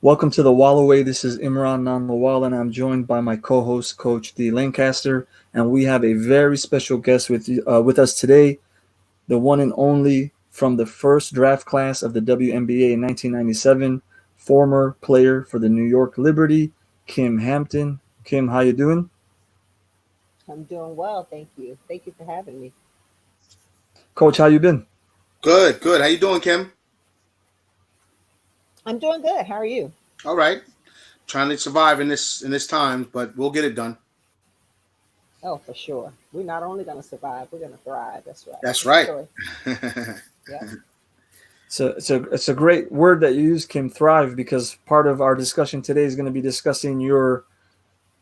Welcome to the WalaWay. This is Imran Nanlawala, and I'm joined by my co-host, Coach D. Lancaster, and we have a very special guest with us today, the one and only from the first draft class of the WNBA in 1997, former player for the New York Liberty, Kym Hampton. Kym, how you doing? I'm doing well, thank you. Thank you for having me. Coach, how you been? Good, good. How you doing, Kim? I'm doing good. How are you? All right. Trying to survive in this time, but we'll get it done. Oh, for sure. We're not only going to survive, we're going to thrive. That's right. That's That's the right. choice. Yep. It's a great word that you use, Kim, thrive, because part of our discussion today is going to be discussing your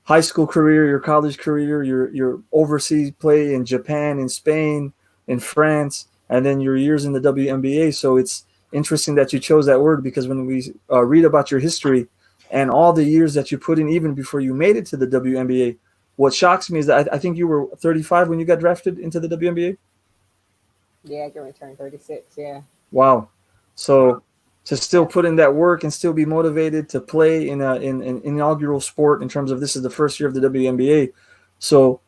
high school career, your college career, your overseas play in Japan, in Spain, in France, and then your years in the WNBA. So it's interesting that you chose that word because when we read about your history and all the years that you put in, even before you made it to the WNBA, what shocks me is that I think you were 35 when you got drafted into the WNBA. Yeah, I can return 36. Yeah. Wow. Wow. So to still Yep. put in that work and still be motivated to play in an inaugural sport in terms of this is the first year of the WNBA. So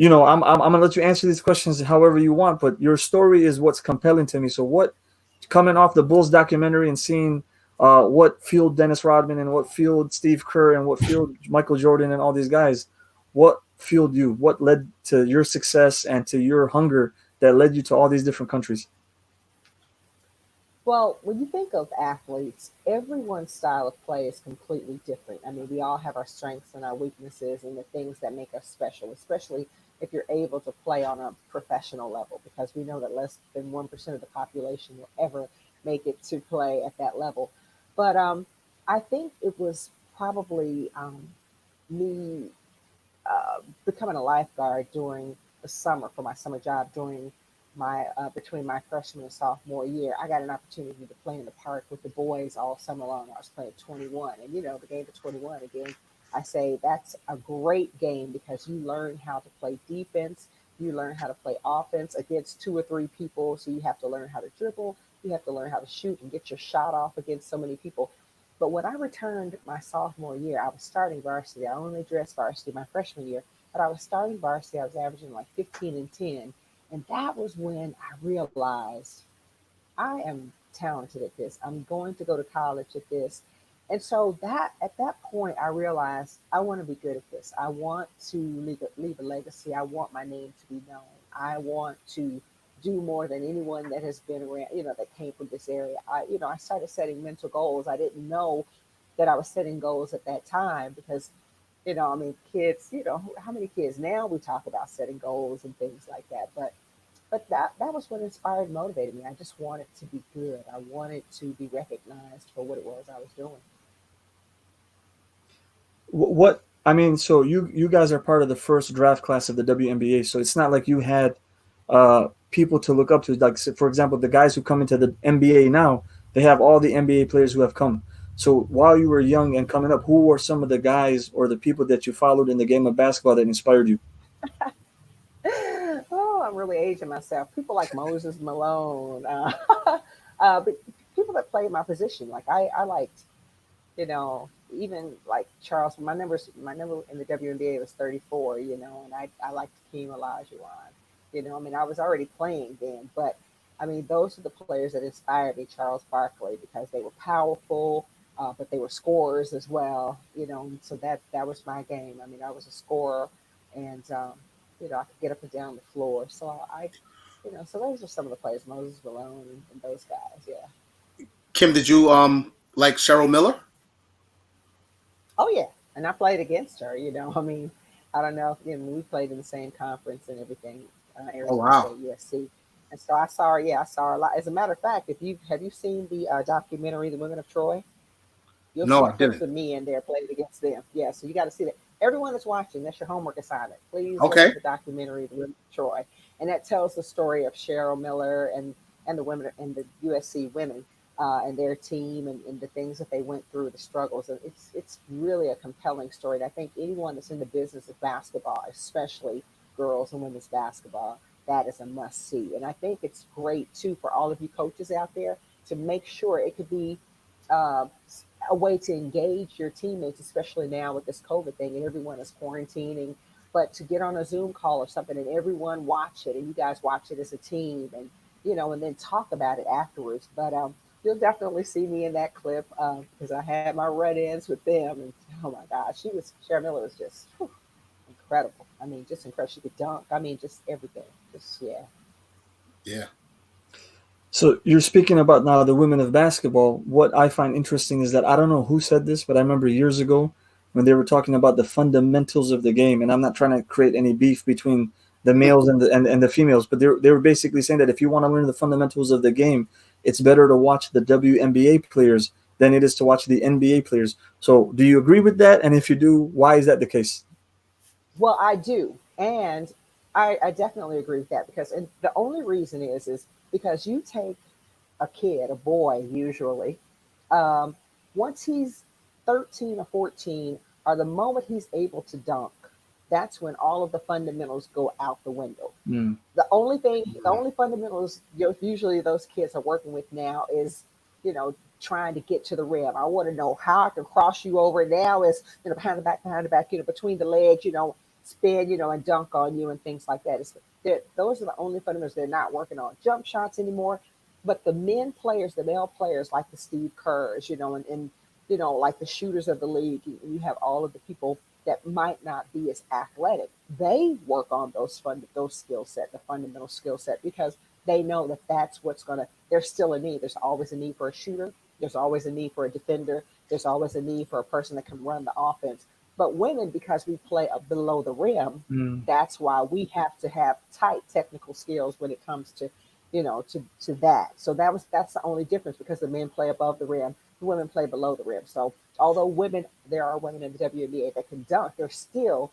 I'm gonna let you answer these questions however you want, but your story is what's compelling to me. So what coming off the Bulls documentary and seeing what fueled Dennis Rodman and what fueled Steve Kerr and what fueled Michael Jordan and all these guys, what fueled you? What led to your success and to your hunger that led you to all these different countries? Well, when you think of athletes, everyone's style of play is completely different. I mean, we all have our strengths and our weaknesses and the things that make us special, especially if you're able to play on a professional level, because we know that less than 1% of the population will ever make it to play at that level. But I think it was probably me becoming a lifeguard during the summer for my summer job during my between my freshman and sophomore year. I got an opportunity to play in the park with the boys all summer long. I was playing 21, and the game of 21 again. I say that's a great game because you learn how to play defense, you learn how to play offense against two or three people. So you have to learn how to dribble, you have to learn how to shoot and get your shot off against so many people. But when I returned my sophomore year, I was starting varsity. I only dressed varsity my freshman year, but I was starting varsity. I was averaging like 15 and 10. And that was when I realized I am talented at this. I'm going to go to college at this. And so that at that point, I realized I want to be good at this. I want to leave a legacy. I want my name to be known. I want to do more than anyone that has been around, that came from this area. I started setting mental goals. I didn't know that I was setting goals at that time because, I mean, kids, how many kids now we talk about setting goals and things like that. But that was what inspired and motivated me. I just wanted to be good. I wanted to be recognized for what it was I was doing. What I mean, so you guys are part of the first draft class of the WNBA, so it's not like you had people to look up to. Like, for example, the guys who come into the NBA now, they have all the NBA players who have come. So while you were young and coming up, who were some of the guys or the people that you followed in the game of basketball that inspired you? Oh, I'm really aging myself. People like Moses Malone, but people that played my position. Like I liked, even like Charles. My number in the WNBA was 34. And I liked Keem Olajuwon. I mean, I was already playing then, but I mean, those are the players that inspired me. Charles Barkley because they were powerful, but they were scorers as well. So that was my game. I mean, I was a scorer, and I could get up and down the floor. So so those are some of the players, Moses Malone and those guys. Yeah. Kim, did you like Cheryl Miller? Oh yeah, and I played against her. I mean, I don't know if we played in the same conference and everything, Oh Arizona wow. State, USC. And so I saw her. Yeah, I saw her a lot. As a matter of fact, if you have you seen the documentary, The Women of Troy, you'll No, see I clips didn't. of me in there playing against them. Yeah, so you got to see that. Everyone that's watching, that's your homework assignment. Please look Okay. at the documentary, The Women of Troy, and that tells the story of Cheryl Miller and the women and the USC women and their team and the things that they went through, the struggles. And it's really a compelling story. And I think anyone that's in the business of basketball, especially girls and women's basketball, that is a must see. And I think it's great too for all of you coaches out there to make sure it could be. Uh, a way to engage your teammates, especially now with this COVID thing and everyone is quarantining. But to get on a Zoom call or something and everyone watch it and you guys watch it as a team and and then talk about it afterwards. But you'll definitely see me in that clip because I had my run-ins with them, and oh my gosh, Sharon Miller was just incredible. I mean, just incredible. She could dunk. I mean, just everything. Just yeah. Yeah. So you're speaking about now the women of basketball. What I find interesting is that I don't know who said this, but I remember years ago when they were talking about the fundamentals of the game, and I'm not trying to create any beef between the males and the females, but they were basically saying that if you want to learn the fundamentals of the game, it's better to watch the WNBA players than it is to watch the NBA players. So do you agree with that? And if you do, why is that the case? Well, I do, and I definitely agree with that because, and the only reason is because you take a kid, a boy, usually, um, once he's 13 or 14, or the moment he's able to dunk, that's when all of the fundamentals go out the window. Mm. The only fundamentals usually those kids are working with now is, you know, trying to get to the rim. I want to know how I can cross you over. Now is, behind the back, between the legs, spin, and dunk on you and things like that. Those are the only fundamentals they're not working on. Jump shots anymore. But the the male players like the Steve Kerrs, and like the shooters of the league, you have all of the people that might not be as athletic. They work on those skill set, the fundamental skill set, because they know that that's what's gonna. There's still a need. There's always a need for a shooter. There's always a need for a defender. There's always a need for a person that can run the offense. But women, because we play up below the rim, Mm. that's why we have to have tight technical skills when it comes to, to that. So that's the only difference because the men play above the rim, the women play below the rim. So although there are women in the WNBA that can dunk, they're still,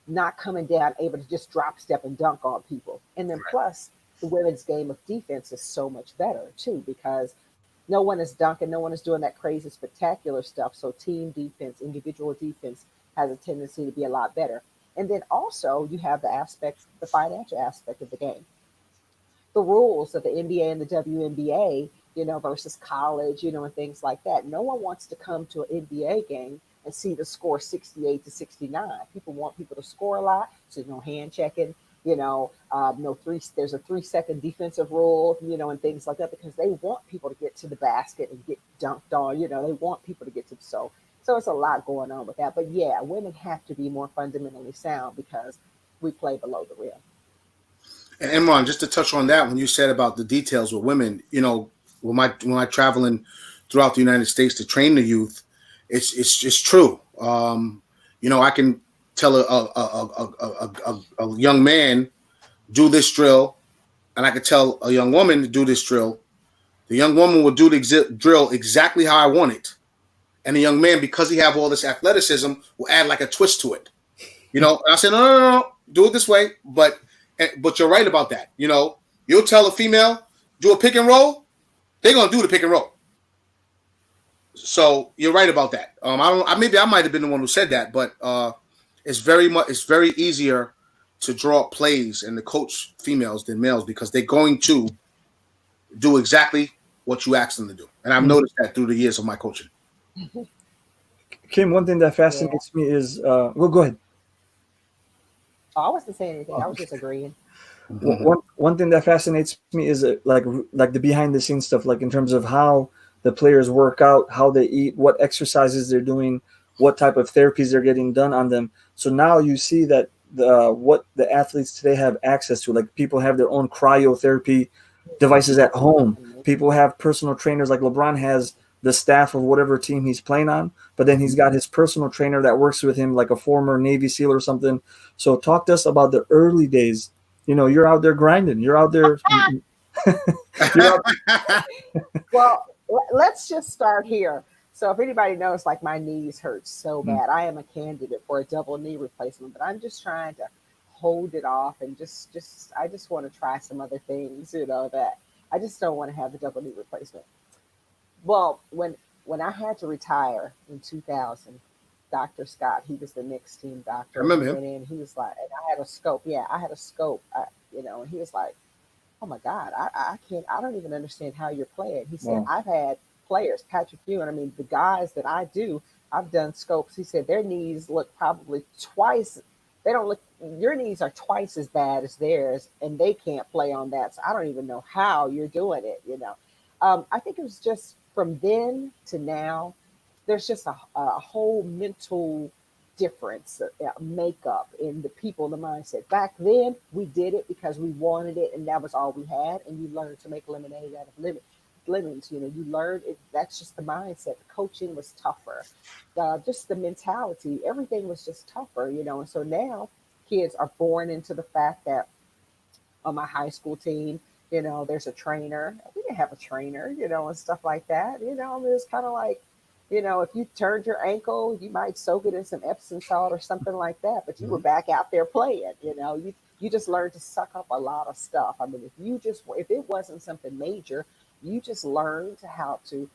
not coming down able to just drop step and dunk on people. And then plus the women's game of defense is so much better too because no one is dunking, no one is doing that crazy spectacular stuff. So team defense, individual defense has a tendency to be a lot better. And then also you have the financial aspect of the game, the rules of the NBA and the WNBA, versus college, and things like that. No one wants to come to an NBA game and see the score 68 to 69. People want people to score a lot, so no hand checking, no there's a 3 second defensive rule, and things like that because they want people to get to the basket and get dunked on, they want people to get to so it's a lot going on with that. But yeah, women have to be more fundamentally sound because we play below the rim. And Imran, just to touch on that, when you said about the details with women, when I traveling throughout the United States to train the youth, it's just true. I can tell a young man do this drill, and I could tell a young woman to do this drill. The young woman will do the drill exactly how I want it, and the young man, because he have all this athleticism, will add like a twist to it. And I said, no, do it this way. But you're right about that. You'll tell a female do a pick and roll, they're gonna do the pick and roll. So you're right about that. Maybe I might have been the one who said that, but it's very easier to draw up plays and to coach females than males because they're going to do exactly what you ask them to do. And I've noticed that through the years of my coaching. Kim, one thing that Yeah. fascinates me is well, go ahead. Oh, I wasn't saying anything. I was just agreeing. One thing that fascinates me is like the behind the scenes stuff, like in terms of how the players work out, how they eat, what exercises they're doing, what type of therapies they're getting done on them. So now you see that what the athletes today have access to, like people have their own cryotherapy devices at home. People have personal trainers, like LeBron has the staff of whatever team he's playing on, but then he's got his personal trainer that works with him, like a former Navy SEAL or something. So talk to us about the early days. You're out there grinding. You're out there. You're out, Well, let's just start here. So if anybody knows, like my knees hurt so bad, I am a candidate for a double knee replacement, but I'm just trying to hold it off and I just want to try some other things, that I just don't want to have the double knee replacement. Well, when I had to retire in 2000, Dr. Scott, he was the Knicks team I doctor. He remember him. went in, he was like, and I had a scope. Yeah, I had a scope. And he was like, oh my God, I can't, I don't even understand how you're playing. He said, wow. I've had players, Patrick Ewing. I mean, the guys that I've done scopes. He said their knees look probably twice. They don't look. Your knees are twice as bad as theirs, and they can't play on that. So I don't even know how you're doing it. I think it was just from then to now. There's just a whole mental difference, makeup in the people, the mindset. Back then, we did it because we wanted it, and that was all we had. And you learned to make lemonade out of lemons. You learned it. That's just the mindset. The coaching was tougher. Just the mentality, everything was just tougher. And so now kids are born into the fact that on my high school team, there's a trainer. We didn't have a trainer, and stuff like that. I mean, it's kind of like, if you turned your ankle, you might soak it in some Epsom salt or something like that, but you were back out there playing. You just learned to suck up a lot of stuff. I mean, if it wasn't something major, you just learned how to,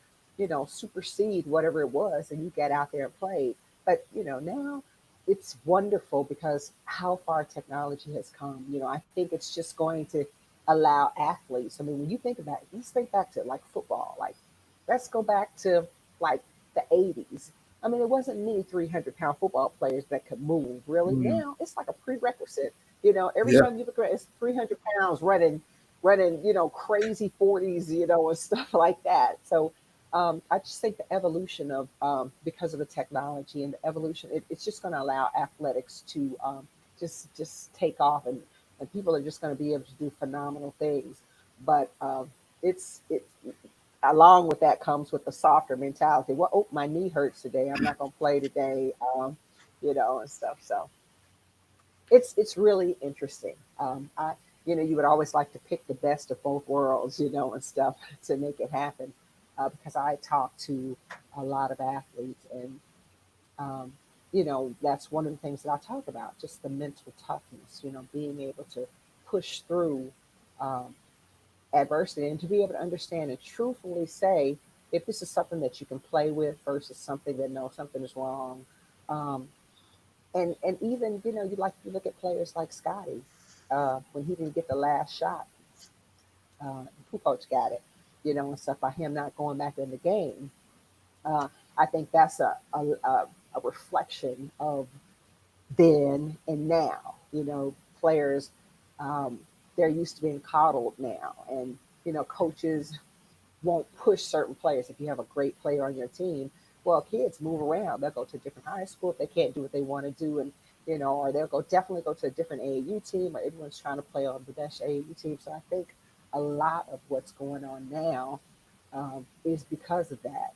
supersede whatever it was, and you get out there and played. But now it's wonderful because how far technology has come. I think it's just going to allow athletes. I mean, when you think about it, let's think back to like football. Like, let's go back to like the 80s. I mean, it wasn't many 300-pound football players that could move. Really, Mm. now it's like a prerequisite. Every Yeah. time you look at it, it's 300 pounds running, crazy 40s, and stuff like that. So I just think the evolution of because of the technology and the evolution, it's just going to allow athletics to just take off, and people are just going to be able to do phenomenal things. But it's along with that comes with the softer mentality. Well, oh, my knee hurts today. I'm not going to play today. And stuff. So it's really interesting. You would always like to pick the best of both worlds, and stuff to make it happen. Because I talk to a lot of athletes, and that's one of the things that I talk about, just the mental toughness. Being able to push through um, adversity and to be able to understand and truthfully say if this is something that you can play with versus something that no, something is wrong. Um, and even you look at players like Scotty when he didn't get the last shot, who coach got it, and stuff by him not going back in the game. Uh, I think that's a reflection of then and now. Players, um, they're used to being coddled now, and coaches won't push certain players. If you have a great player on your team, well, kids move around. They'll go to a different high school if they can't do what they want to do, and or they'll definitely go to a different AAU team, or everyone's trying to play on the best AAU team. So I think a lot of what's going on now is because of that.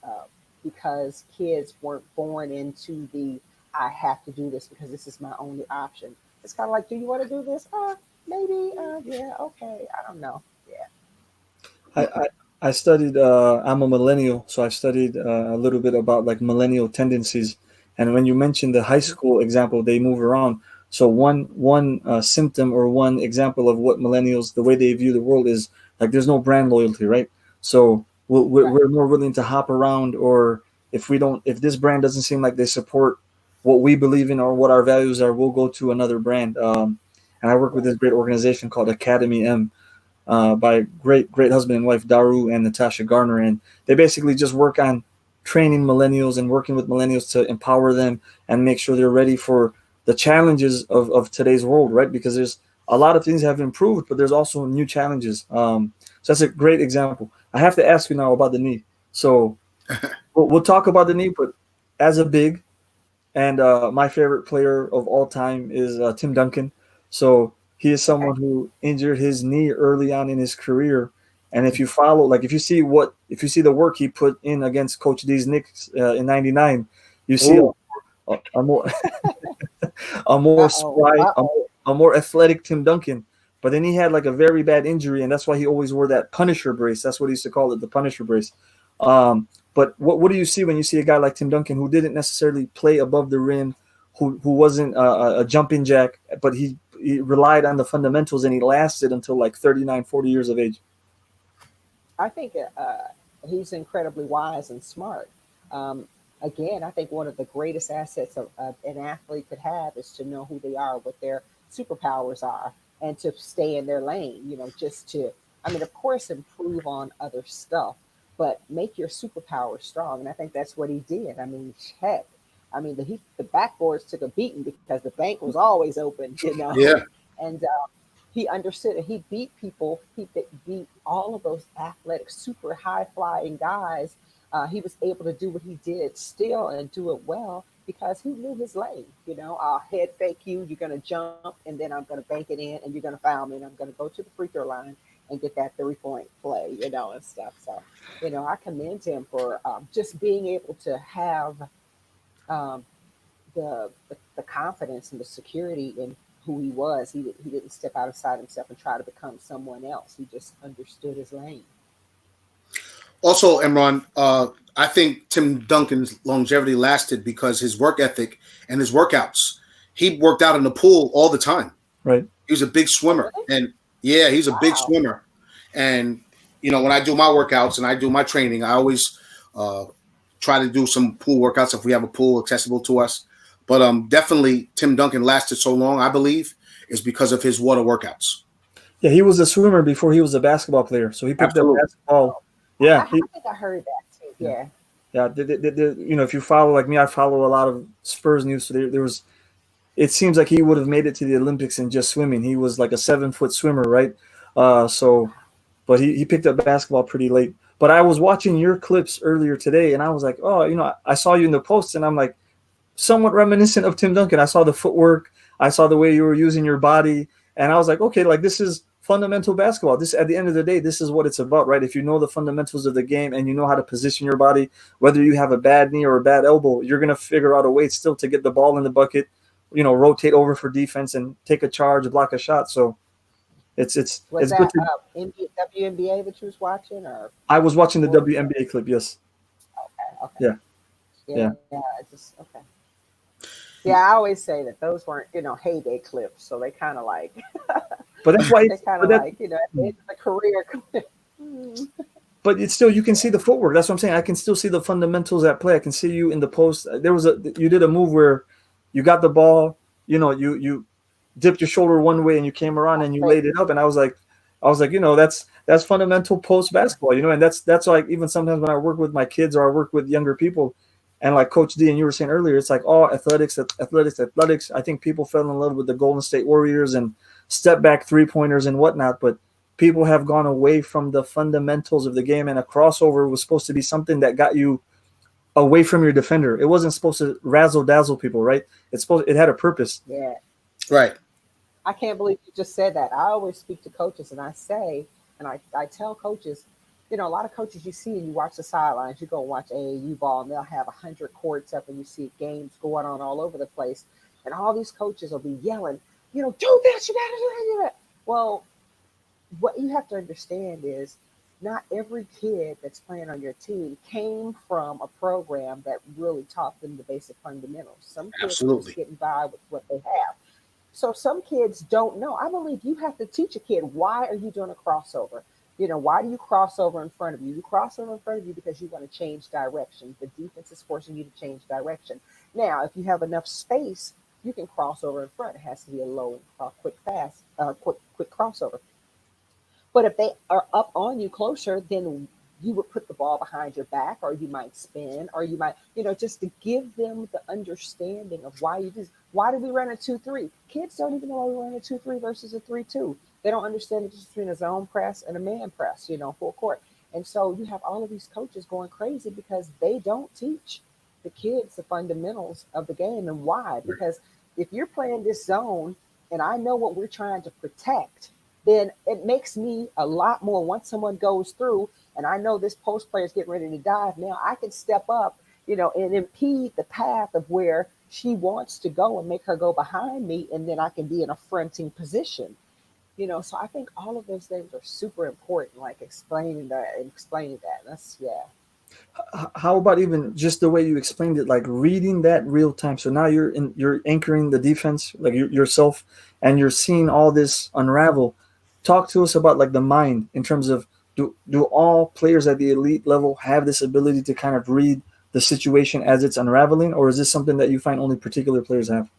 Because kids weren't born into the I have to do this because this is my only option. It's kind of like, do you want to do this? Maybe. Yeah. Okay. I don't know. Yeah. I, I, I studied, I'm a millennial, so I studied a little bit about like millennial tendencies. And when you mentioned the high Hmm. school example, they move around. So one symptom or one example of what millennials, the way they view the world is like there's no brand loyalty, right? So Right. we're more willing to hop around, or if this brand doesn't seem like they support what we believe in or what our values are, we'll go to another brand. And I work with Right. this great organization called Academy M, by great husband and wife Daru and Natasha Garner, and they basically just work on training millennials and working with millennials to empower them and make sure they're ready for the challenges of today's world, right? Because there's a lot of things have improved, but there's also new challenges. So that's a great example. I have to ask you now about the knee. So we'll talk about the knee, but as a big, and my favorite player of all time is Tim Duncan. So he is Okay. someone who injured his knee early on in his career. And if you follow, like if you see the work he put in against Coach D's Knicks in '99, you see Oh, a more a more Uh oh. spry, Uh oh. a more athletic Tim Duncan. But then he had like a very bad injury, and that's why he always wore that Punisher brace. That's what he used to call it, the Punisher brace. But what do you see when you see a guy like Tim Duncan who didn't necessarily play above the rim, who wasn't a jumping jack, but he relied on the fundamentals and he lasted until like 39, 40 years of age? I think he's incredibly wise and smart. Um, Again, I think one of the greatest assets of an athlete could have is to know who they are, what their superpowers are, and to stay in their lane. Just to, I mean, of course, improve on other stuff, but make your superpower strong. And I think that's what he did. I mean, heck, I mean, the backboards took a beating because the bank was always open, you know. Yeah. And he understood it. He beat people. He beat all of those athletic, super high flying guys. He was able to do what he did still and do it well because he knew his lane. You know, I'll head fake you. You're going to jump, and then I'm going to bank it in, and you're going to foul me, and I'm going to go to the free throw line and get that 3 point play, you know, and stuff. So, you know, I commend him for just being able to have um, the confidence and the security in who he was. He didn't step outside himself and try to become someone else. He just understood his lane. Also, Imran, I think Tim Duncan's longevity lasted because his work ethic and his workouts. He worked out in the pool all the time. Right. He was a big Oh, swimmer, really? and yeah, he's a big Wow. swimmer. And when I do my workouts and I do my training, I always uh, try to do some pool workouts if we have a pool accessible to us. But definitely Tim Duncan lasted so long, I believe, is because of his water workouts. Yeah, he was a swimmer before he was a basketball player. So he picked up Absolutely. basketball. Oh, Yeah, I think I heard that too. yeah, Yeah. yeah. If you follow like me, I follow a lot of Spurs news. So there was. It seems like he would have made it to the Olympics in just swimming. He was like a 7 foot swimmer, right? So, but he picked up basketball pretty late. But I was watching your clips earlier today, and I was like, oh, I saw you in the post, and I'm like, somewhat reminiscent of Tim Duncan. I saw the footwork, I saw the way you were using your body, and I was like, okay, like this is fundamental basketball. This at the end of the day, this is what it's about, right? If you know the fundamentals of the game and you know how to position your body, whether you have a bad knee or a bad elbow, you're gonna figure out a way still to get the ball in the bucket, rotate over for defense and take a charge, block a shot. So it's it's Was it's good that to. WNBA that you was watching, or I was watching the what was that? WNBA clip. Yes. Okay. Okay. Yeah. Yeah. Yeah. It's just okay. Yeah, I always say that those weren't, heyday clips. So they kind of like, But that's why. they kind But of that. like, at the end of the career clip. Mm. But it's still, you can see the footwork. That's what I'm saying. I can still see the fundamentals at play. I can see you in the post. You did a move where you got the ball, you dipped your shoulder one way and you came around and you laid it up. And I was like, that's fundamental post basketball, and that's like, even sometimes when I work with my kids or I work with younger people, and like Coach D and you were saying earlier, it's like, oh, athletics, athletics, athletics. I think people fell in love with the Golden State Warriors and step back 3 pointers and whatnot, but people have gone away from the fundamentals of the game, and a crossover was supposed to be something that got you away from your defender. It wasn't supposed to razzle dazzle people, right? It had a purpose. Yeah. Right. I can't believe you just said that. I always speak to coaches and I say, and I tell coaches, a lot of coaches you see and you watch the sidelines, you go and watch AAU ball and they'll have 100 courts up and you see games going on all over the place. And all these coaches will be yelling, do this, you got to do that. Well, what you have to understand is not every kid that's playing on your team came from a program that really taught them the basic fundamentals. Some kids are just Absolutely. getting by with what they have. So some kids don't know. I believe you have to teach a kid, why are you doing a crossover? Why do you cross over in front of you? You cross over in front of you because you want to change direction. The defense is forcing you to change direction. Now, if you have enough space, you can cross over in front. It has to be a low, quick, fast, quick crossover. But if they are up on you closer, then you would put the ball behind your back, or you might spin, or you might, just to give them the understanding of why you do. Why do we run a 2-3? Kids don't even know why we run a 2-3 versus a 3-2. They don't understand the difference between a zone press and a man press, full court. And so you have all of these coaches going crazy because they don't teach the kids the fundamentals of the game. And why? Because if you're playing this zone and I know what we're trying to protect, then it makes me a lot more, once someone goes through and I know this post player is getting ready to dive, now I can step up, and impede the path of where she wants to go and make her go behind me, and then I can be in a fronting position. So I think all of those things are super important, like explaining that. That's, yeah. How about even just the way you explained it, like reading that real time? So now you're anchoring the defense, like yourself, and you're seeing all this unravel. Talk to us about like the mind in terms of, do all players at the elite level have this ability to kind of read the situation as it's unraveling, or is this something that you find only particular players have?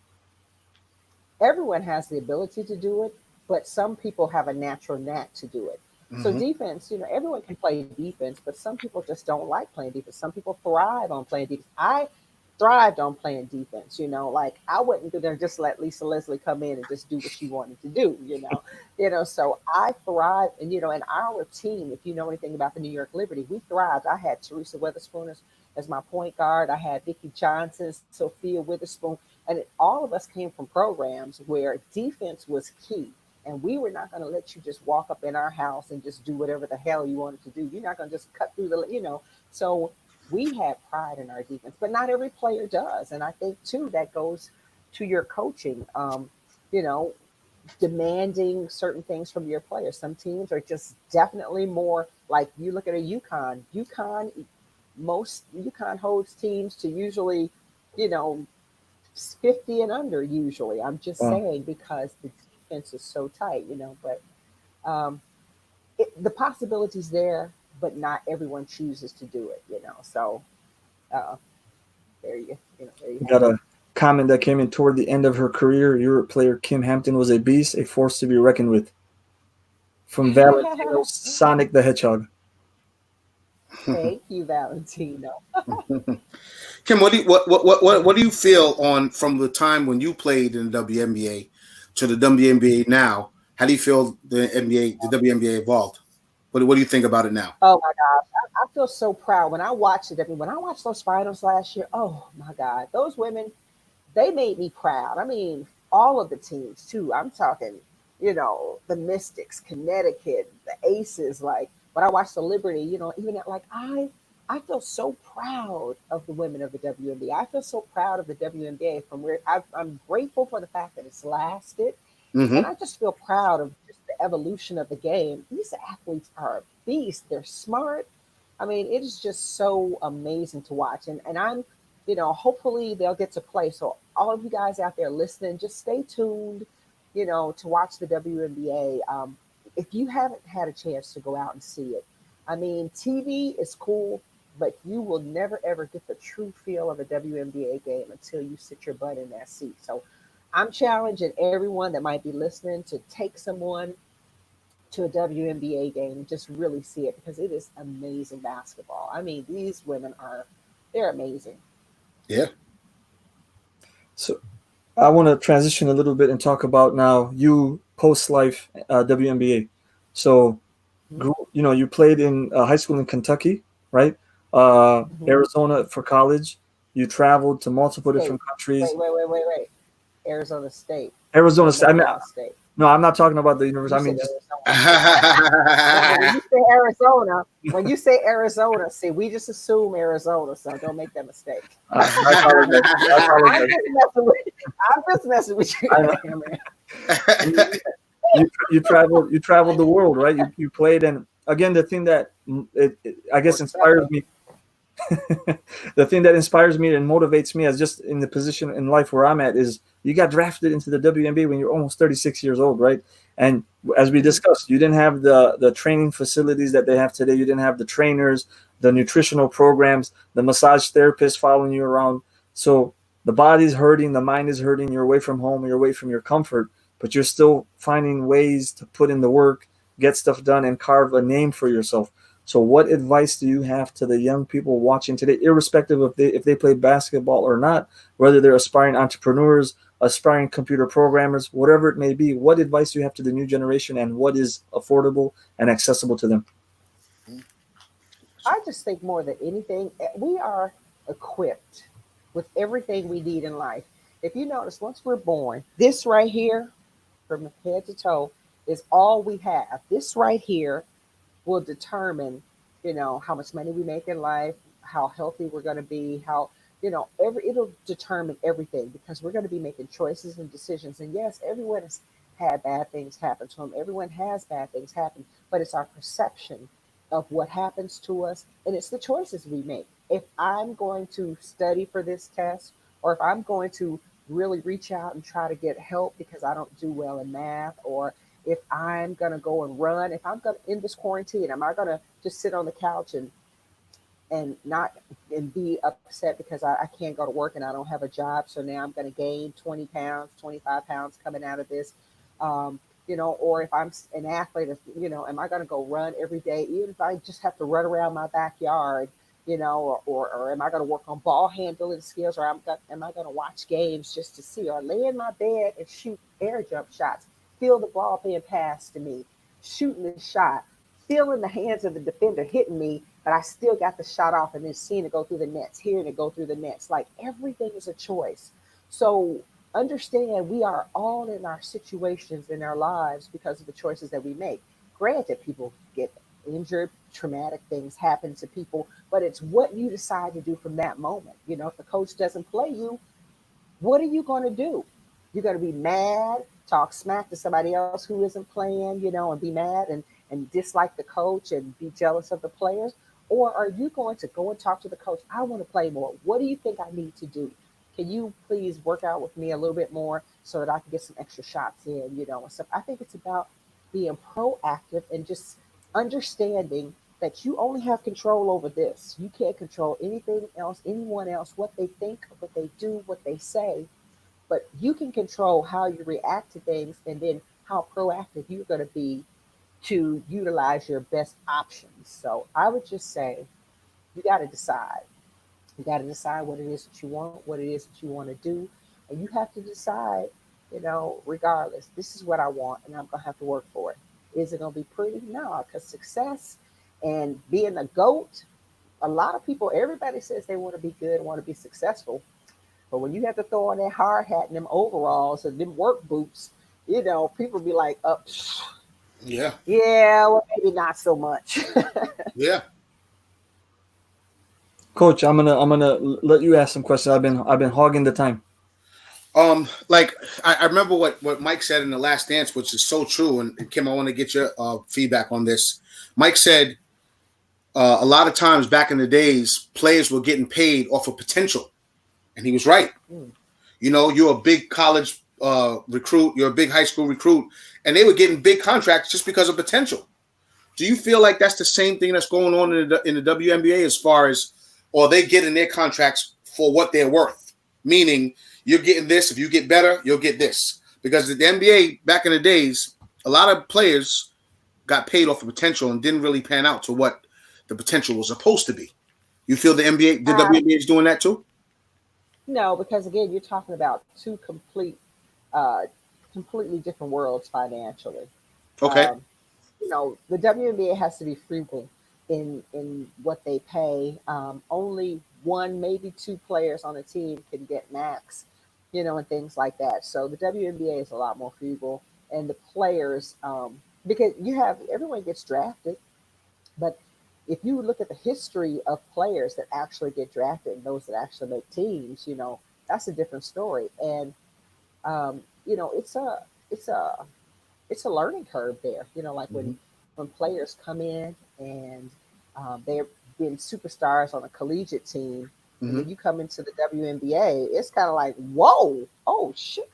Everyone has the ability to do it, but some people have a natural knack to do it. So Hmm. defense, everyone can play defense, but some people just don't like playing defense. Some people thrive on playing defense. I thrived on playing defense, like I wouldn't go there and just let Lisa Leslie come in and just do what she wanted to do, so I thrived, and and our team, if you know anything about the New York Liberty, we thrived. I had Teresa Witherspoon as my point guard. I had Vicki Johnson, Sophia Witherspoon, and all of us came from programs where defense was key. And we were not going to let you just walk up in our house and just do whatever the hell you wanted to do. You're not going to just cut through So we had pride in our defense, but not every player does. And I think too that goes to your coaching. You know, demanding certain things from your players. Some teams are just definitely more like you look at a UConn. Most UConn holds teams to usually, you know, 50 and under usually. I'm just Wow. saying because the defense is so tight, but um, the possibilities there, but not everyone chooses to do it, So uh, there you We have got it. a comment that came in toward the end of her career. Europe player Kym Hampton was a beast, a force to be reckoned with. From Valentino Sonic the Hedgehog. Thank you, Valentino. Kim, what do you feel on from the time when you played in the WNBA to the WNBA now? How do you feel the WNBA evolved? What do you think about it now? Oh my gosh, I feel so proud when I watched it. I mean, when I watched those finals last year, oh my God, those women, they made me proud. I mean, all of the teams too. I'm talking, the Mystics, Connecticut, the Aces. Like when I watched the Liberty, even at, like I feel so proud of the women of the WNBA. I feel so proud of the WNBA from where I'm grateful for the fact that it's lasted, and Hmm. I just feel proud of just the evolution of the game. These athletes are beasts. They're smart. I mean, it is just so amazing to watch. And I'm, hopefully they'll get to play. So all of you guys out there listening, just stay tuned, to watch the WNBA. If you haven't had a chance to go out and see it, I mean, TV is cool, but you will never ever get the true feel of a WNBA game until you sit your butt in that seat. So I'm challenging everyone that might be listening to take someone to a WNBA game and just really see it because it is amazing basketball. I mean, these women they're amazing. Yeah. So I want to transition a little bit and talk about now you post life WNBA. So you played in high school in Kentucky, right? Mm-hmm. Arizona for college. You traveled to multiple State. different countries. Wait. Arizona State. Arizona Don't State. make that mistake. No, I'm not talking about the university. You I mean, said just Arizona. No, when you say Arizona, see, we just assume Arizona, so don't make that mistake. I apologize. I I'm apologize. just messing with I'm just messing with you, I know. man. You traveled the world, right? You played, and again, the thing that I guess Or inspires several. me, the thing that inspires me and motivates me as just in the position in life where I'm at is you got drafted into the WNBA when you're almost 36 years old, right? And as we Mhm. discussed, you didn't have the training facilities that they have today. You didn't have the trainers, the nutritional programs, the massage therapists following you around. So the body's hurting, the mind is hurting. You're away from home, you're away from your comfort, but you're still finding ways to put in the work, get stuff done, and carve a name for yourself. So, what advice do you have to the young people watching today, irrespective of if they play basketball or not, whether they're aspiring entrepreneurs, aspiring computer programmers, whatever it may be? What advice do you have to the new generation, and what is affordable and accessible to them? I just think more than anything, we are equipped with everything we need in life. If you notice, once we're born, this right here, from head to toe, is all we have. This right here will determine, how much money we make in life, how healthy we're going to be, how, it'll determine everything because we're going to be making choices and decisions. And yes, everyone has had bad things happen to them. Everyone has bad things happen, but it's our perception of what happens to us and it's the choices we make. If I'm going to study for this test or if I'm going to really reach out and try to get help because I don't do well in math, or if I'm gonna go and run, if I'm gonna in this quarantine, am I gonna just sit on the couch and not and be upset because I can't go to work and I don't have a job? So now I'm gonna gain 20 pounds, 25 pounds coming out of this. or if I'm an athlete, am I going to go run every day, even if I just have to run around my backyard, or am I going to work on ball handling skills, or am I going to watch games just to see, or lay in my bed and shoot air jump shots, feel the ball being passed to me, shooting the shot, feeling the hands of the defender hitting me, but I still got the shot off and then seeing it go through the nets, hearing it go through the nets. Like everything is a choice. So understand we are all in our situations in our lives because of the choices that we make. Granted, people get injured, traumatic things happen to people, but it's what you decide to do from that moment. If the coach doesn't play you, what are you going to do? You're going to be mad, talk smack to somebody else who isn't playing, and be mad and dislike the coach and be jealous of the players? Or are you going to go and talk to the coach? I want to play more. What do you think I need to do? Can you please work out with me a little bit more so that I can get some extra shots in, and stuff? I think it's about being proactive and just understanding that you only have control over this. You can't control anything else, anyone else, what they think, what they do, what they say, but you can control how you react to things and then how proactive you're going to be to utilize your best options. So I would just say you got to decide. You got to decide what it is that you want, what it is that you want to do. And you have to decide, regardless, this is what I want and I'm going to have to work for it. Is it going to be pretty? No, because success and being a GOAT, a lot of people, everybody says they want to be good and want to be successful. But when you have to throw on that hard hat and them overalls and them work boots, people be like, Yeah. yeah, well, maybe not so much. Yeah. Coach, I'm gonna let you ask some questions. I've been hogging the time. Like I remember what Mike said in the last dance, which is so true. And Kym, I want to get your feedback on this. Mike said a lot of times back in the days, players were getting paid off of potential, and he was right. Mm. You're a big college recruit, you're a big high school recruit, and they were getting big contracts just because of potential. Do you feel like that's the same thing that's going on in the WNBA as far as, or they getting their contracts for what they're worth? Meaning, you're getting this. If you get better, you'll get this. Because the NBA back in the days, a lot of players got paid off of potential and didn't really pan out to what the potential was supposed to be. You feel the Uh, WNBA is doing that too? no, because again, you're talking about two uh, completely different worlds financially. Okay. Um, the WNBA has to be frugal in what they pay. Only one, maybe two players on a team can get max, and things like that. So the WNBA is a lot more frugal, and the players, because everyone gets drafted, but if you look at the history of players that actually get drafted and those that actually make teams, that's a different story. And it's a it's a learning curve there. Like Mm-hmm. when players come in and they're being superstars on a collegiate team, and Mm-hmm. then you come into the WNBA, it's kind of like, whoa, oh shit,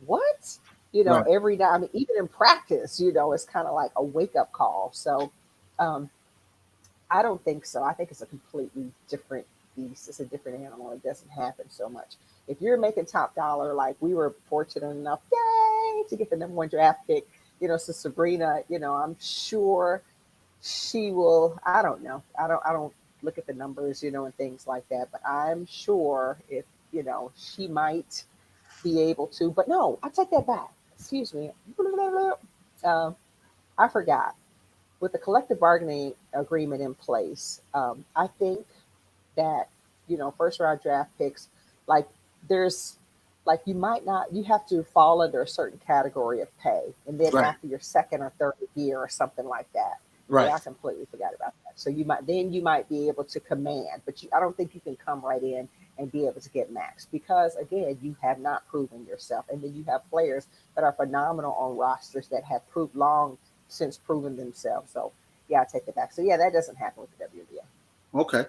what? Right. Every day, I mean, even in practice, it's kind of like a wake up call. So um, I don't think so. I think it's a completely different beast. It's a different animal. It doesn't happen so much. If you're making top dollar, like we were fortunate enough, yay, to get the number one draft pick, so Sabrina, I'm sure she will. I don't know. I don't look at the numbers, and things like that. But I'm sure if she might be able to. But no, I take that back. Excuse me. Um, I forgot with the collective bargaining agreement in place, I think that first round draft picks, like there's like you might not you have to fall under a certain category of pay, and then Right. after your second or third year or something like that. Yeah, Right. I completely forgot about that. So you might be able to command, but I don't think you can come right in and be able to get max because again you have not proven yourself, and then you have players that are phenomenal on rosters that have proved long since proven themselves. So yeah, I take it back. So yeah, that doesn't happen with the WNBA. Okay.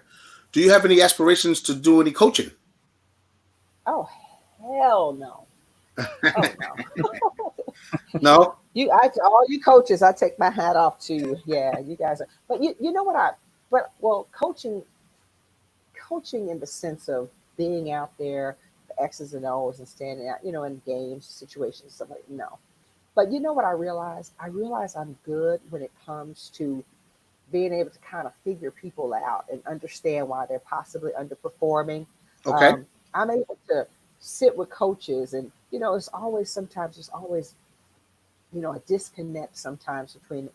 Do you have any aspirations to do any coaching? Oh hell no! Oh no! No. All you coaches, I take my hat off to you. Yeah, you guys are. But you know what coaching in the sense of being out there, the X's and O's and standing out, in games, situations, stuff like no. But you know what I realized? I realize I'm good when it comes to being able to kind of figure people out and understand why they're possibly underperforming. Okay. I'm able to sit with coaches, and it's always sometimes there's always a disconnect sometimes between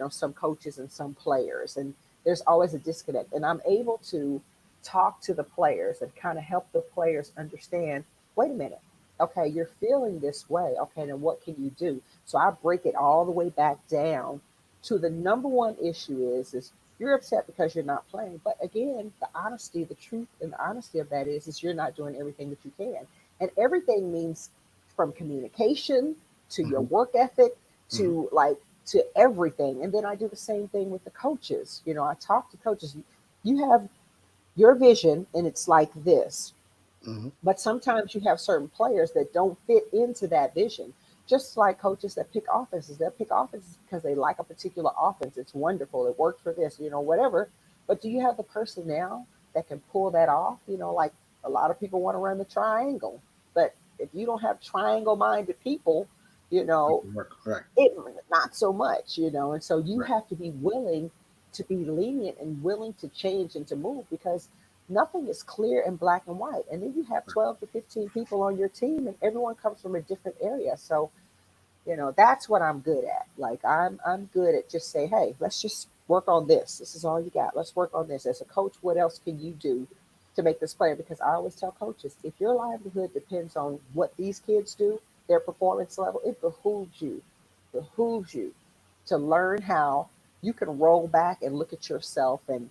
some coaches and some players, and there's always a disconnect, and I'm able to talk to the players and kind of help the players understand, wait a minute, okay, you're feeling this way, okay, then what can you do? So I break it all the way back down to the number one issue is you're upset because you're not playing, but again, the honesty, the truth and the honesty of that is you're not doing everything that you can, and everything means from communication to your Hmm. work ethic Hmm. to to everything. And then I do the same thing with the coaches. I talk to coaches. You have your vision and it's like this. Hmm. But sometimes you have certain players that don't fit into that vision. Just like coaches that pick offenses, they'll pick offenses because they like a particular offense. It's wonderful. It worked for this, whatever. But do you have the personnel that can pull that off? Like a lot of people want to run the triangle. But if you don't have triangle minded people, you know, Work. Right. it not so much, and so you Right. have to be willing to be lenient and willing to change and to move because nothing is clear in black and white. And then you have 12 to 15 people on your team and everyone comes from a different area. So that's what I'm good at. Like I'm good at just say, hey, let's just work on this. This is all you got. Let's work on this. As a coach, what else can you do to make this player? Because I always tell coaches, if your livelihood depends on what these kids do, their performance level, it behooves you to learn how you can roll back and look at yourself and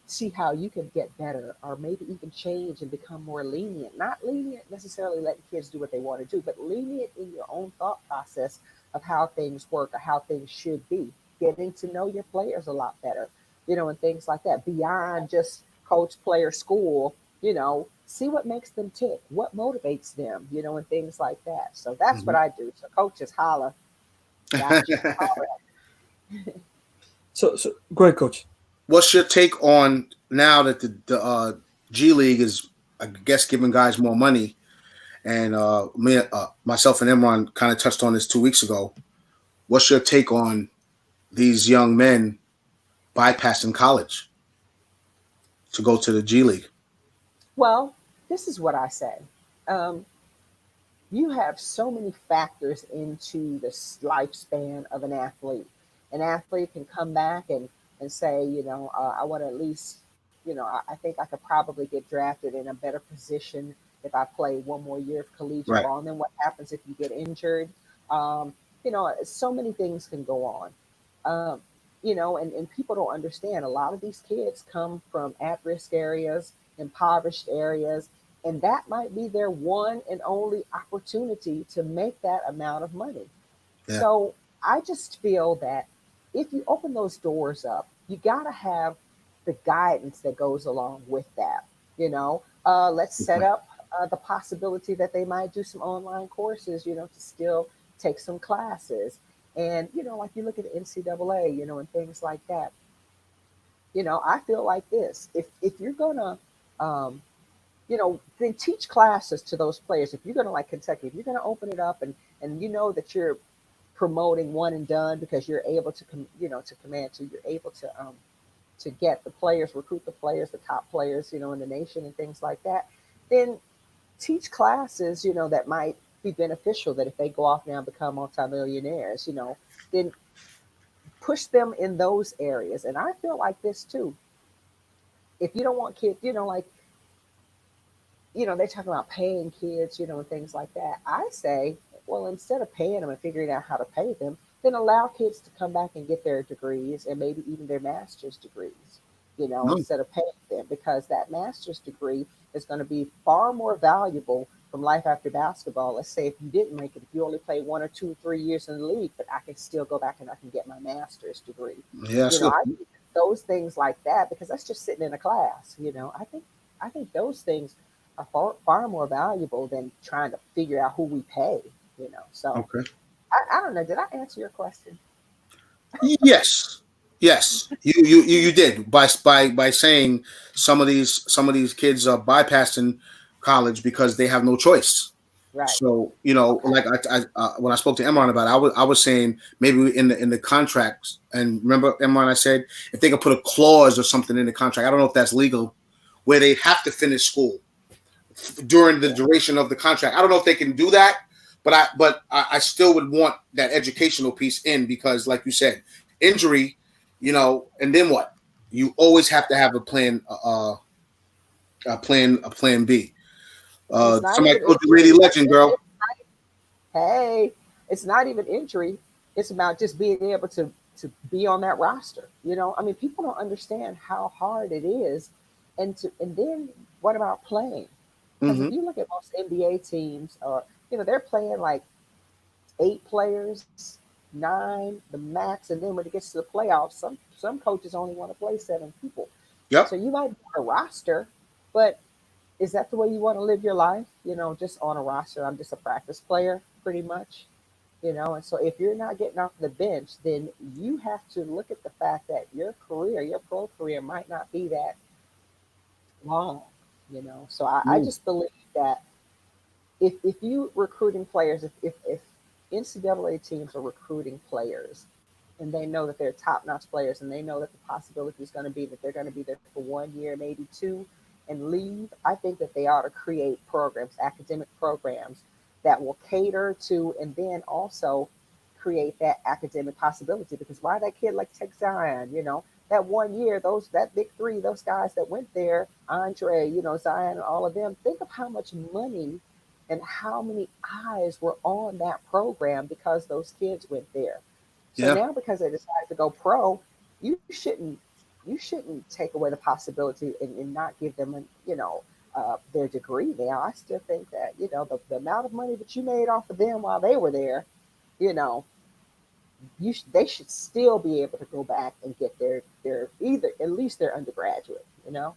see how you can get better or maybe even change and become more lenient. Not lenient necessarily letting kids do what they want to do, but lenient in your own thought process of how things work or how things should be. Getting to know your players a lot better, and things like that beyond just coach, player, school. See what makes them tick, what motivates them, and things like that. So that's what Hmm. I do. So coaches holla, gotcha. So go ahead, coach. What's your take on now that the G League is, I guess, giving guys more money? And myself and Imran kind of touched on this 2 weeks ago. What's your take on these young men bypassing college to go to the G League? Well, this is what I say. Um, you have so many factors into the lifespan of an athlete. An athlete can come back and say, I want to at least, I think I could probably get drafted in a better position if I play one more year of collegiate Right. ball. And then what happens if you get injured? Um, so many things can go on. Um, and people don't understand. A lot of these kids come from at risk areas, impoverished areas, and that might be their one and only opportunity to make that amount of money. Yeah. So I just feel that if you open those doors up, you got to have the guidance that goes along with that. Let's set up the possibility that they might do some online courses, to still take some classes. And, like you look at the NCAA, and things like that. I feel like this. If you're going to, um, then teach classes to those players. If you're going to like Kentucky, if you're going to open it up and you know that you're promoting one and done because you're able to, to command to, you're able to get the players, recruit the players, the top players, in the nation and things like that, then teach classes, that might be beneficial that if they go off now and become multimillionaires, then push them in those areas. And I feel like this too. If you don't want kids, like they talk about paying kids, and things like that. I say, well, instead of paying them and figuring out how to pay them, then allow kids to come back and get their degrees and maybe even their master's degrees, No. instead of paying them because that master's degree is going to be far more valuable from life after basketball. Let's say if you didn't make it, if you only play 1 or 2 or 3 years in the league, but I can still go back and I can get my master's degree. Yeah, that's good. I think those things like that because that's just sitting in a class. I think those things are far more valuable than trying to figure out who we pay. So Okay. I don't know. Did I answer your question? Yes. Yes. You did by saying some of these kids are bypassing college because they have no choice. Right. So Okay. like when I spoke to Imran about it, I was saying maybe in the contracts. And remember, Imran, I said if they could put a clause or something in the contract. I don't know if that's legal, where they have to finish school during the Yeah. duration of the contract. I don't know if they can do that, but I still would want that educational piece in, because, like you said, injury, and then what? You always have to have a plan B. And it's not Somebody even told you, Lady injury. Legend, girl. Hey, it's not even injury. It's about just being able to be on that roster. I mean, people don't understand how hard it is, and then what about playing? Because if Hmm. you look at most NBA teams, or they're playing like 8 players, nine, the max, and then when it gets to the playoffs, some coaches only want to play 7 people. So Yep. you might be on a roster, but is that the way you want to live your life? Just on a roster. I'm just a practice player, pretty much. And so if you're not getting off the bench, then you have to look at the fact that your career, your pro career, might not be that long. So I Mm. just believe that if you recruiting players, if NCAA teams are recruiting players and they know that they're top notch players and they know that the possibility is going to be that they're going to be there for 1 year, maybe two, and leave, I think that they ought to create programs, academic programs that will cater to and then also create that academic possibility. Because why that kid like take Zion, that 1 year, that big three, those guys that went there, Andre, Zion and all of them, think of how much money and how many eyes were on that program because those kids went there. So Yeah, now because they decided to go pro, you shouldn't you shouldn't take away the possibility and not give them their degree now. I still think that the amount of money that you made off of them while they were there, you know they should still be able to go back and get their either at least their undergraduate. I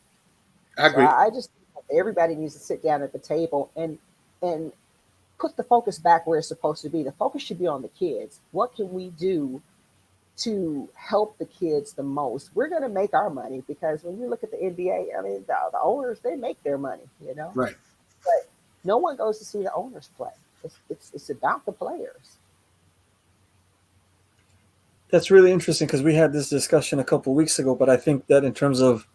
So agree. I just think that everybody needs to sit down at the table and put the focus back where it's supposed to be. The focus should be on the kids. What can we do to help the kids the most? We're going to make our money because when you look at the NBA, I mean, the owners, they make their money. Right. But no one goes to see the owners play. It's about the players. That's really interesting because we had this discussion a couple of weeks ago. But I think that in terms of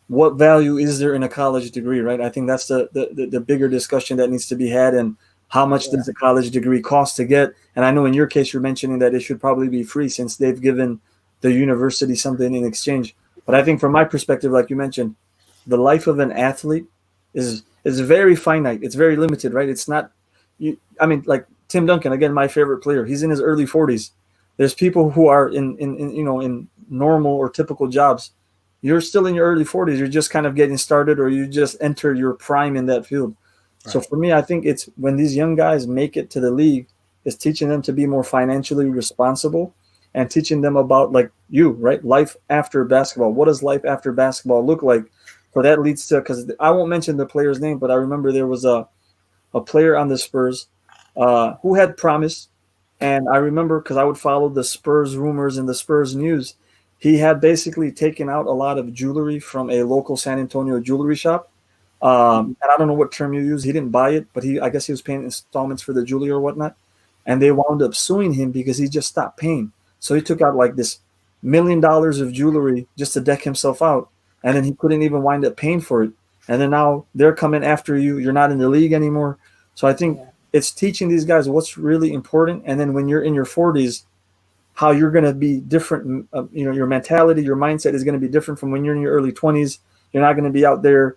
what value is there in a college degree, right? I think that's the bigger discussion that needs to be had, and how much Yeah, does a college degree cost to get? And I know in your case, you're mentioning that it should probably be free since they've given the university something in exchange. But I think from my perspective, like you mentioned, the life of an athlete is very finite. It's very limited, right? It's not you. I mean, like Tim Duncan, again, my favorite player. He's in his early 40s. There's people who are in in normal or typical jobs. You're still in your early 40s. You're just kind of getting started, or you just entered your prime in that field. So Right. for me, I think it's when these young guys make it to the league, it's teaching them to be more financially responsible and teaching them about, like you, right? Life after basketball. What does life after basketball look like? So that leads to, because I won't mention the player's name, but I remember there was a player on the Spurs who had promise. And I remember because I would follow the Spurs rumors and the Spurs news. He had basically taken out a lot of jewelry from a local San Antonio jewelry shop. And I don't know what term you use. He didn't buy it, but I guess he was paying installments for the jewelry or whatnot. And they wound up suing him because he just stopped paying. So he took out like this $1 million of jewelry just to deck himself out. And then he couldn't even wind up paying for it. And then now they're coming after you. You're not in the league anymore. So I think yeah, it's teaching these guys what's really important. And then when you're in your 40s, how you're going to be different. Your mentality, your mindset is going to be different from when you're in your early 20s. You're not going to be out there,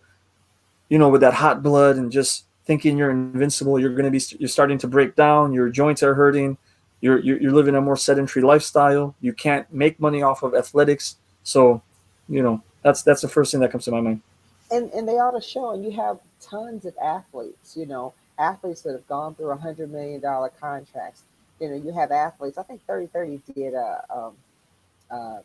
with that hot blood and just thinking you're invincible. You're starting to break down. Your joints are hurting. You're living a more sedentary lifestyle. You can't make money off of athletics. So, that's the first thing that comes to my mind. and they ought to show. And you have tons of athletes. Athletes that have gone through $100 million contracts. You have athletes. I think 3030 uh,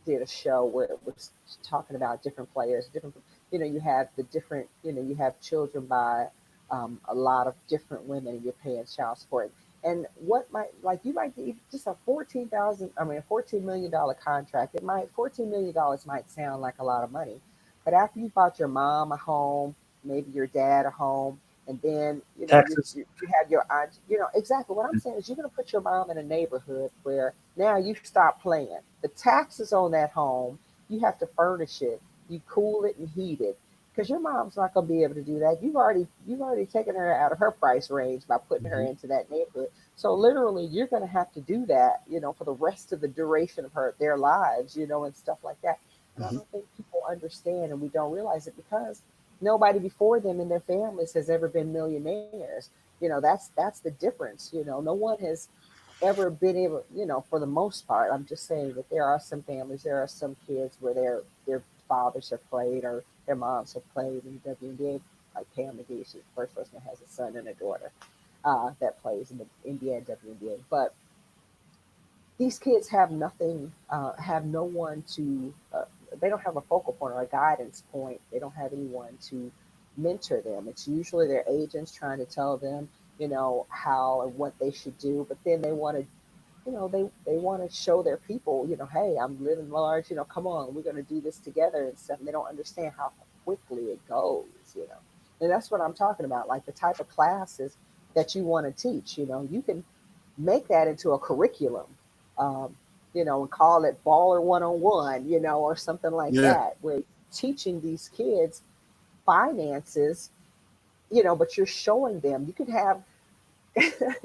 did a show where it was talking about different players, different. You have the different. You have children by a lot of different women, and you're paying child support. And what might like you might be just a 14,000. I mean, a $14 million contract. $14 million might sound like a lot of money, but after you bought your mom a home, maybe your dad a home, And then Taxes. you have your aunt. Exactly what I'm saying is you're going to put your mom in a neighborhood where now you stop playing. The taxes on that home, you have to furnish it, you cool it and heat it, because your mom's not going to be able to do that. You've already taken her out of her price range by putting her Mhm. into that neighborhood. So literally, you're going to have to do that, for the rest of the duration of their lives, and stuff like that. And I Mhm. don't think people understand, and we don't realize it because nobody before them in their families has ever been millionaires. That's the difference. No one has ever been able, for the most part. I'm just saying that there are some families, there are some kids where their fathers have played or their moms have played in the WNBA. Like Pam McGee, she's the first person that has a son and a daughter that plays in the NBA and WNBA. But these kids have nothing, have no one to, they don't have a focal point or a guidance point. They don't have anyone to mentor them. It's usually their agents trying to tell them, how and what they should do. But then they want to, they want to show their people, hey, I'm living large, come on, we're going to do this together and stuff. And they don't understand how quickly it goes, And that's what I'm talking about. Like the type of classes that you want to teach, you can make that into a curriculum, um, and call it Baller 101, or something like Yeah. that, where you're teaching these kids finances, but you're showing them. You could have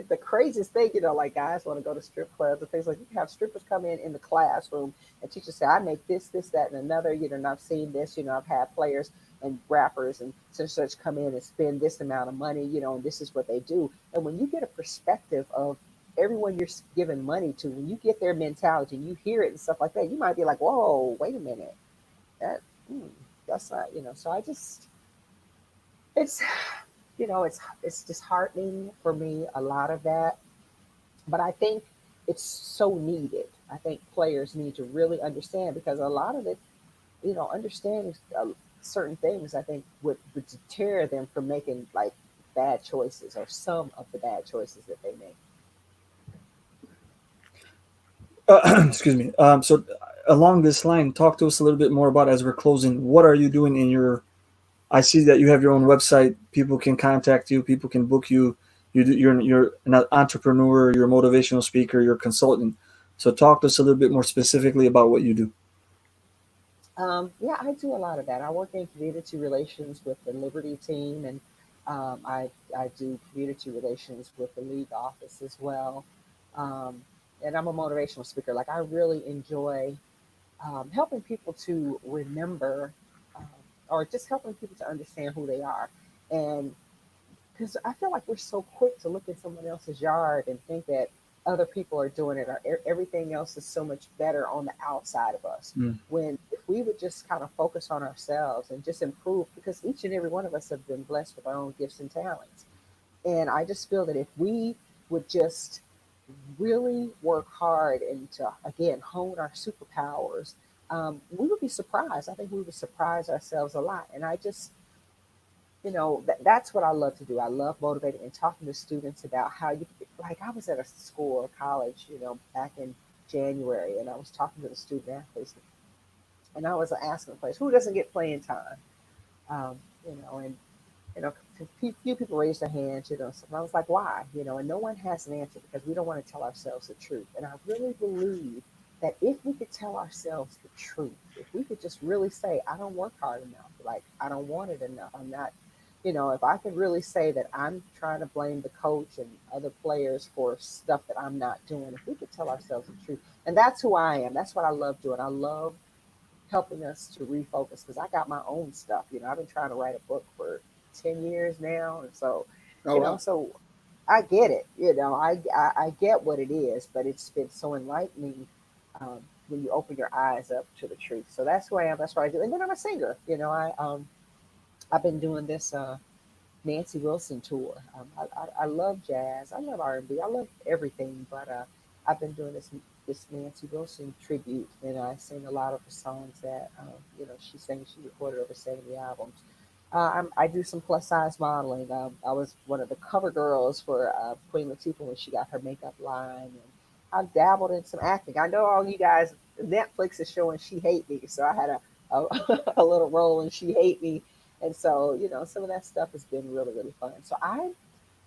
the craziest thing, like guys want to go to strip clubs and things like you can have strippers come in the classroom and teachers say, I make this, that, and another, and I've seen this, I've had players and rappers and such come in and spend this amount of money, and this is what they do. And when you get a perspective of everyone you're giving money to, when you get their mentality, you hear it and stuff like that, you might be like, whoa, wait a minute. That, hmm, that's not, so I just, it's, it's disheartening for me, a lot of that, but I think it's so needed. I think players need to really understand because a lot of it, understanding certain things, I think would deter them from making like bad choices or some of the bad choices that they make. Excuse me. So along this line, talk to us a little bit more about as we're closing. What are you doing in your? I see that you have your own website. People can contact you. People can book you. You're an entrepreneur. You're a motivational speaker. You're a consultant. So talk to us a little bit more specifically about what you do. Yeah, I do a lot of that. I work in community relations with the Liberty team, and I do community relations with the league office as well. Um, and I'm a motivational speaker. Like I really enjoy helping people to remember, um, or just helping people to understand who they are. And because I feel like we're so quick to look at someone else's yard and think that other people are doing it or everything else is so much better on the outside of us. Mm. When if we would just kind of focus on ourselves and just improve, because each and every one of us have been blessed with our own gifts and talents. And I just feel that if we would just really work hard and to, again, hone our superpowers, we would be surprised. I think we would surprise ourselves a lot. And I just, that's what I love to do. I love motivating and talking to students about how you, like I was at a school or college, back in January, and I was talking to the student athletes, and I was asking the players, who doesn't get playing time? And few people raised their hands, so I was like, why? And no one has an answer because we don't want to tell ourselves the truth. And I really believe that if we could tell ourselves the truth, if we could just really say, I don't work hard enough, like I don't want it enough, I'm not, if I could really say that I'm trying to blame the coach and other players for stuff that I'm not doing, if we could tell ourselves the truth, and that's who I am, that's what I love doing. I love helping us to refocus because I got my own stuff. I've been trying to write a book for 10 years now. And so, Oh wow. so I get it. I get what it is, but it's been so enlightening when you open your eyes up to the truth. So that's who I am. That's what I do. And then I'm a singer. I've been doing this Nancy Wilson tour. I love jazz. I love R&B. I love everything. But I've been doing this Nancy Wilson tribute, and I sing a lot of the songs that she sang. She recorded over 70 albums. I do some plus size modeling. I was one of the cover girls for Queen Latifah when she got her makeup line, and I've dabbled in some acting. I know all you guys. Netflix is showing She Hate Me, so I had a little role in She Hate Me, And so, some of that stuff has been really, really fun. So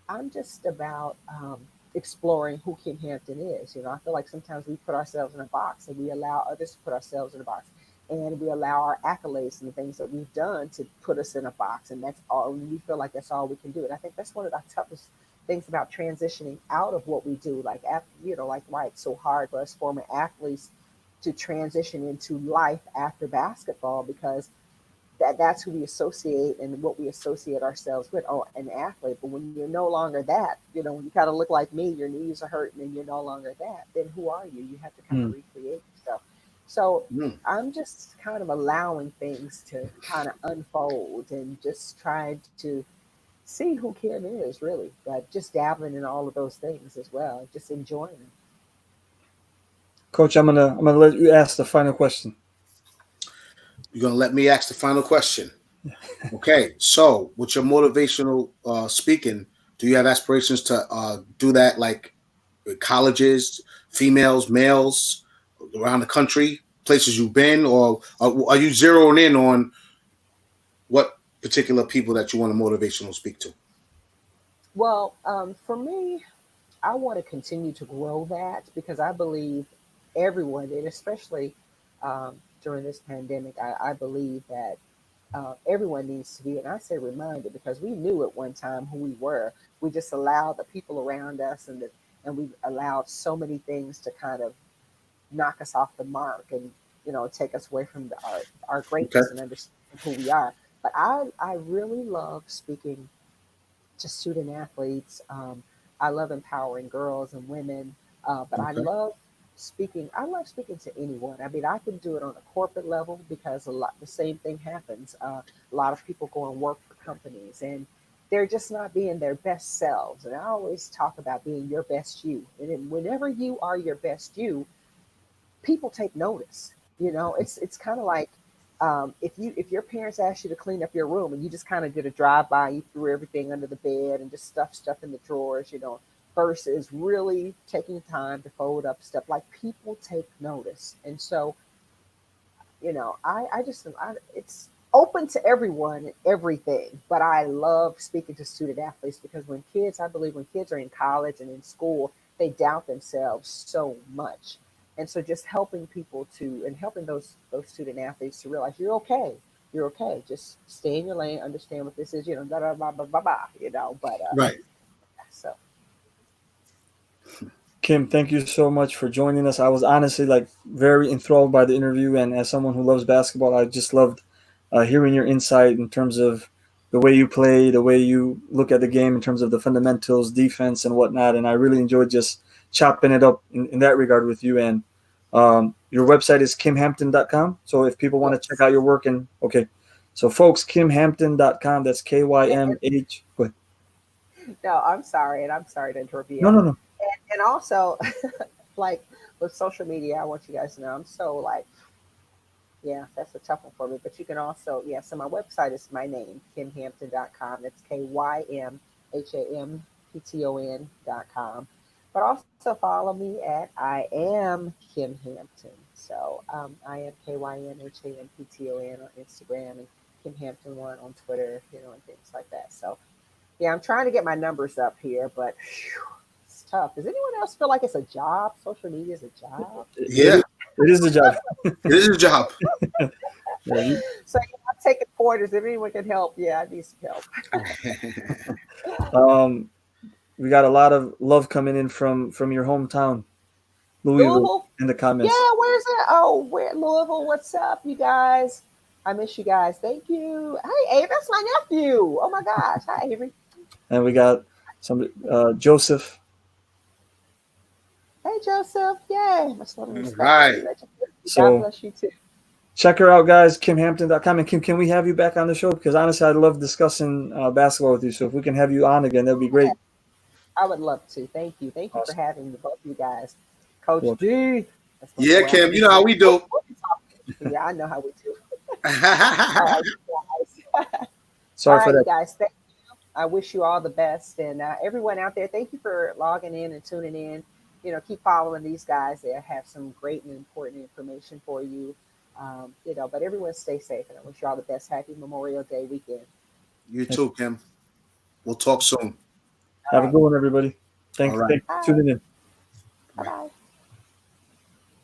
I'm just about exploring who Kym Hampton is. I feel like sometimes we put ourselves in a box and we allow others to put ourselves in a box. And we allow our accolades and the things that we've done to put us in a box. And that's all, and we feel like that's all we can do. And I think that's one of the toughest things about transitioning out of what we do. Like, like why it's so hard for us former athletes to transition into life after basketball, because that's who we associate and what we associate ourselves with. Oh, an athlete. But when you're no longer that, when you kind of look like me, your knees are hurting and you're no longer that, then who are you? You have to kind of recreate yourself. So I'm just kind of allowing things to kind of unfold and just trying to see who Kym is really, but just dabbling in all of those things as well, just enjoying them. Coach, I'm gonna let you ask the final question. You're gonna let me ask the final question. Okay, so with your motivational speaking, do you have aspirations to do that, like with colleges, females, males around the country, places you've been, or are you zeroing in on what particular people that you want to motivational speak to? Well, for me, I want to continue to grow that because I believe everyone, and especially during this pandemic, I believe that everyone needs to be, and I say reminded because we knew at one time who we were. We just allowed the people around us and we allowed so many things to kind of knock us off the mark and take us away from our Okay. greatness and understanding who we are. But I really love speaking to student athletes. I love empowering girls and women, but Okay. I love speaking to anyone. I mean, I can do it on a corporate level because the same thing happens. A lot of people go and work for companies and they're just not being their best selves. And I always talk about being your best you. And then whenever you are your best you, people take notice. It's kind of like if your parents asked you to clean up your room and you just kind of did a drive by, you threw everything under the bed and just stuff in the drawers, versus really taking time to fold up stuff. Like people take notice, and so it's open to everyone and everything. But I love speaking to student athletes because I believe when kids are in college and in school, they doubt themselves so much. And so just helping those student athletes to realize you're okay. You're okay. Just stay in your lane, understand what this is, da da blah blah blah blah, But Right. so Kym, thank you so much for joining us. I was honestly like very enthralled by the interview, and as someone who loves basketball, I just loved hearing your insight in terms of the way you play, the way you look at the game in terms of the fundamentals, defense, and whatnot. And I really enjoyed just chopping it up in that regard with you. And your website is kymhampton.com. So if people want to check yes. out your work, and okay, so folks, kymhampton.com. That's KYMH. Go ahead. No, I'm sorry, and I'm sorry to interrupt you. No, no, no. And also, like with social media, I want you guys to know I'm so like, yeah, that's a tough one for me. But you can also, yeah, so my website is my name, kymhampton.com. That's KYMHAMPTON.com. But also follow me at I am Kym Hampton. So I am KYMHAMPTON on Instagram and Kym Hampton one on Twitter, and things like that. So yeah, I'm trying to get my numbers up here, but whew, it's tough. Does anyone else feel like it's a job? Social media is a job? Yeah, It is a job. it is a job. Yeah, So yeah, I'm taking quarters. If anyone can help, yeah, I need some help. we got a lot of love coming in from your hometown, Louisville, Louisville? in the comments. Yeah, where's it? Oh, where Louisville? What's up, you guys? I miss you guys. Thank you. Hey, Avery, that's my nephew. Oh my gosh. Hi, Avery. And we got some Joseph. Hey, Joseph. Yay. Much love and All respect to right. you. God So bless you too. check her out, guys. KymHampton.com. And Kym, can we have you back on the show? Because honestly, I love discussing basketball with you. So if we can have you on again, that'd be great. I would love to. Thank you. Thank you for Awesome. having the both of you guys. Coach Well, G. That's my Yeah, boy. Kym, you know how we do. Yeah, I know how we do. All right, you guys. All sorry for right, you that. guys. Thank you. I wish you all the best. And everyone out there, thank you for logging in and tuning in. Keep following these guys. They have some great and important information for you. But everyone stay safe, and I wish you all the best. Happy Memorial Day weekend. You too, Kym. We'll talk soon. All Have a right. good one, everybody. All right. Thanks for tuning in.